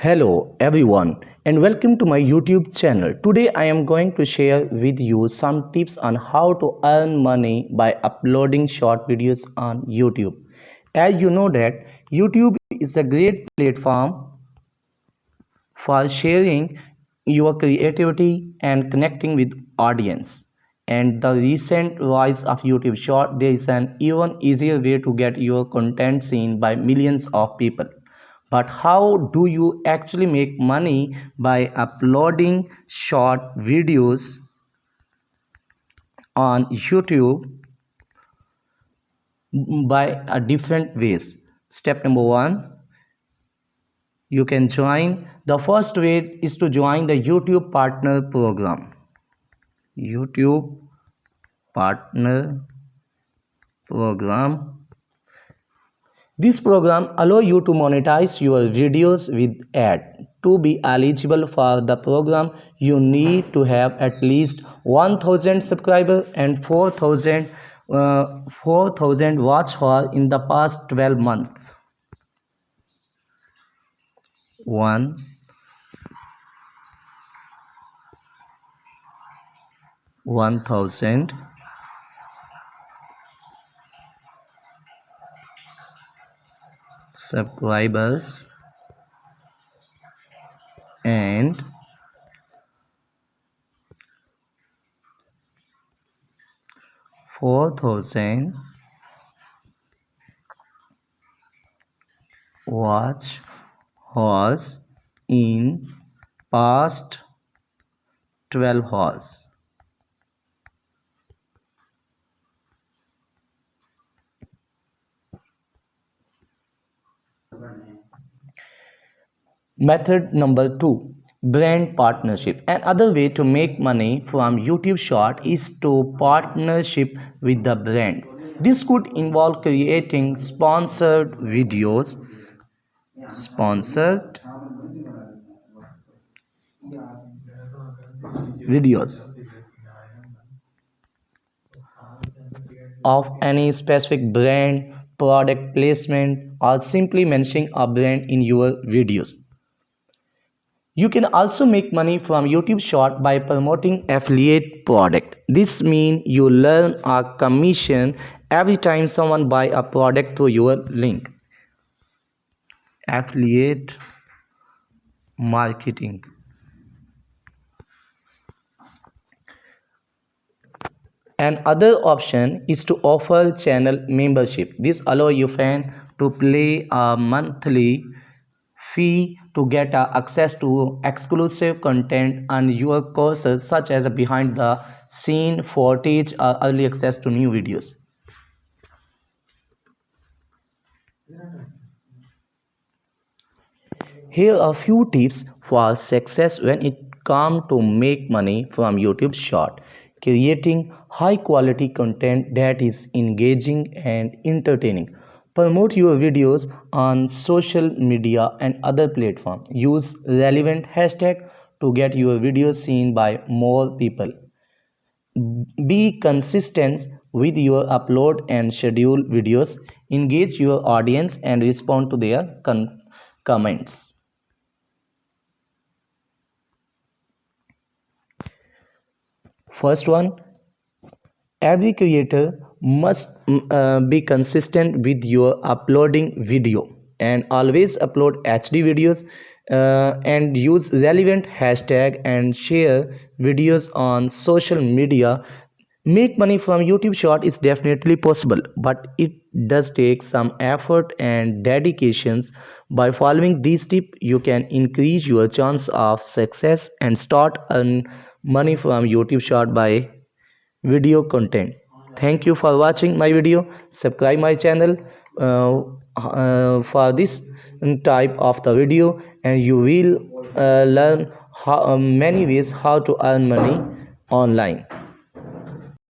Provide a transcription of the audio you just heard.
Hello everyone and welcome to my YouTube channel. Today I am going to share with you some tips on how to earn money by uploading short videos on YouTube. As you know that YouTube is a great platform for sharing your creativity and connecting with audience. And the recent rise of YouTube short, there is an even easier way to get your content seen by millions of people. But how do you actually make money by uploading short videos on YouTube by a different ways? Step number one, you can join. The first way is to join the YouTube partner program. YouTube partner program. This program allows you to monetize your videos with ad. To be eligible for the program, you need to have at least 1000 subscribers and 4000 watch hours in the past 12 months. 1000 subscribers and 4000 watch hours in past 12 hours. Method number 2, brand partnership. Another way to make money from YouTube short is to partnership with the brand. This could involve creating sponsored videos videos of any specific brand, product placement, or simply mentioning a brand in your videos. You can also make money from YouTube short by promoting affiliate product. This means you learn a commission every time someone buy a product through your link. Affiliate marketing. Another option is to offer channel membership. This allows your fan to pay a monthly fee to get access to exclusive content and your courses such as behind the scene footage or early access to new videos. Here are a few tips for success when it comes to make money from YouTube short. Creating high quality content that is engaging and entertaining. Promote your videos on social media and other platforms. Use relevant hashtag to get your videos seen by more people. Be consistent with your upload and schedule videos. Engage your audience and respond to their comments. First one, every creator must be consistent with your uploading video and always upload HD videos and use relevant hashtag and share videos on social media. Make money from YouTube short is definitely possible, but it does take some effort and dedications. By following these tips, you can increase your chance of success and start earn money from YouTube short by video content. Thank you for watching my video. Subscribe my channel for this type of the video, and you will learn many ways how to earn money online.